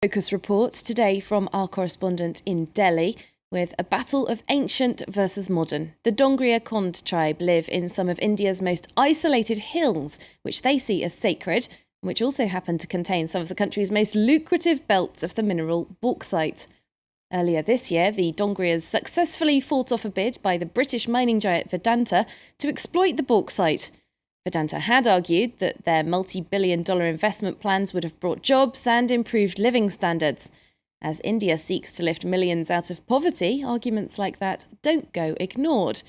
Focus report today from our correspondent in Delhi with a battle of ancient versus modern. The Dongria Kond tribe live in some of India's most isolated hills, which they see as sacred, and which also happen to contain some of the country's most lucrative belts of the mineral bauxite. Earlier this year, the Dongrias successfully fought off a bid by the British mining giant Vedanta to exploit the bauxite. Vedanta had argued that their multi-billion-dollar investment plans would have brought jobs and improved living standards. As India seeks to lift millions out of poverty, arguments like that don't go ignored.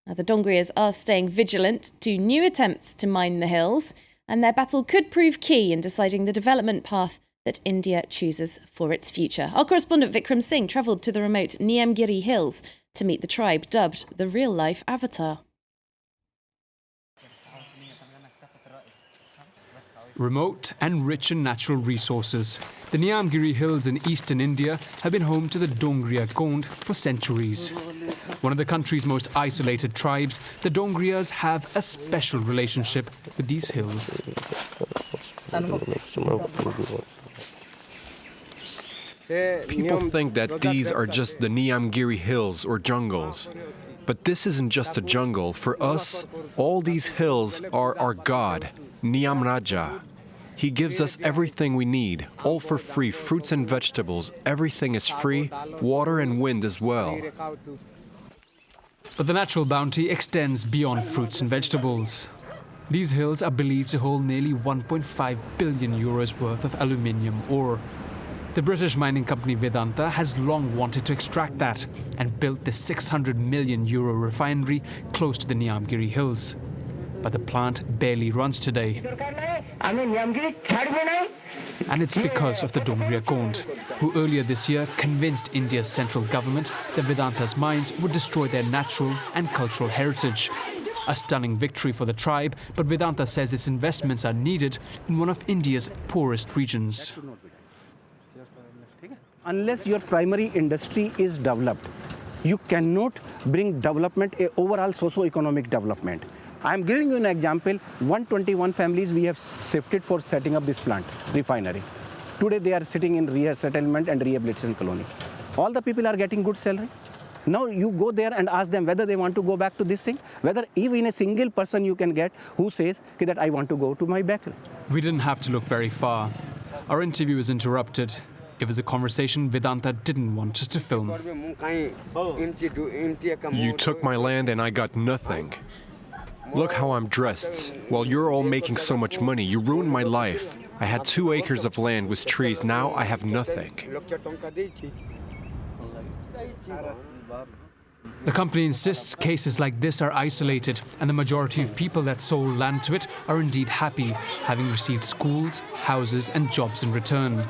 Now, the Dongrias are staying vigilant to new attempts to mine the hills, and their battle could prove key in deciding the development path that India chooses for its future. Our correspondent Vikram Singh travelled to the remote Niyamgiri Hills to meet the tribe dubbed the real-life Avatar. Remote and rich in natural resources, the Niyamgiri Hills in eastern India have been home to the Dongria Kond for centuries. One of the country's most isolated tribes, the Dongrias have a special relationship with these hills. People think that these are just the Niyamgiri Hills or jungles. But this isn't just a jungle. For us, all these hills are our god, Niyam Raja. He gives us everything we need, all for free, fruits and vegetables. Everything is free, water and wind as well. But the natural bounty extends beyond fruits and vegetables. These hills are believed to hold nearly 1.5 billion euros worth of aluminium ore. The British mining company Vedanta has long wanted to extract that and built the 600 million euro refinery close to the Niyamgiri Hills. But the plant barely runs today. And it's because of the Dongria Kond, who earlier this year convinced India's central government that Vedanta's mines would destroy their natural and cultural heritage. A stunning victory for the tribe, but Vedanta says its investments are needed in one of India's poorest regions. Unless your primary industry is developed, you cannot bring development, overall socio-economic development. I am giving you an example. 121 families we have shifted for setting up this plant, refinery. Today they are sitting in resettlement and rehabilitation colony. All the people are getting good salary. Now you go there and ask them whether they want to go back to this thing, whether even a single person you can get who says that I want to go to my back. We didn't have to look very far. Our interview was interrupted. It was a conversation Vedanta didn't want us to film. You took my land and I got nothing. Look how I'm dressed. While you're all making so much money, you ruined my life. I had 2 acres of land with trees, now I have nothing. The company insists cases like this are isolated, and the majority of people that sold land to it are indeed happy, having received schools, houses and jobs in return.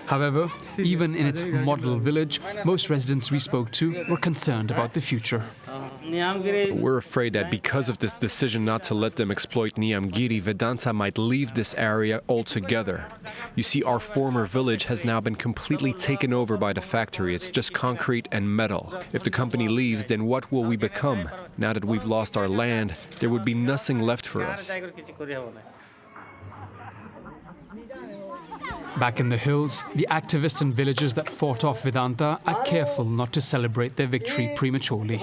However, even in its model village, most residents we spoke to were concerned about the future. We're afraid that because of this decision not to let them exploit Niyamgiri, Vedanta might leave this area altogether. You see, our former village has now been completely taken over by the factory. It's just concrete and metal. If the company leaves, then what will we become? Now that we've lost our land, there would be nothing left for us. Back in the hills, the activists and villagers that fought off Vedanta are careful not to celebrate their victory prematurely.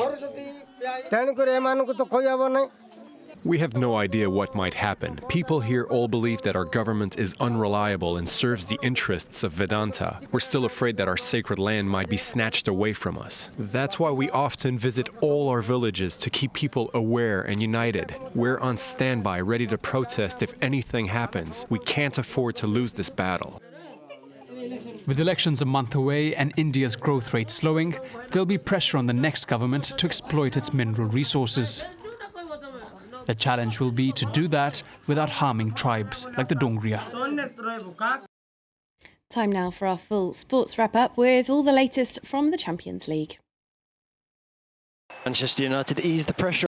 We have no idea what might happen. People here all believe that our government is unreliable and serves the interests of Vedanta. We're still afraid that our sacred land might be snatched away from us. That's why we often visit all our villages to keep people aware and united. We're on standby, ready to protest if anything happens. We can't afford to lose this battle. With elections a month away and India's growth rate slowing, there'll be pressure on the next government to exploit its mineral resources. The challenge will be to do that without harming tribes like the Dongria. Time now for our full sports wrap-up with all the latest from the Champions League. Manchester United eased the pressure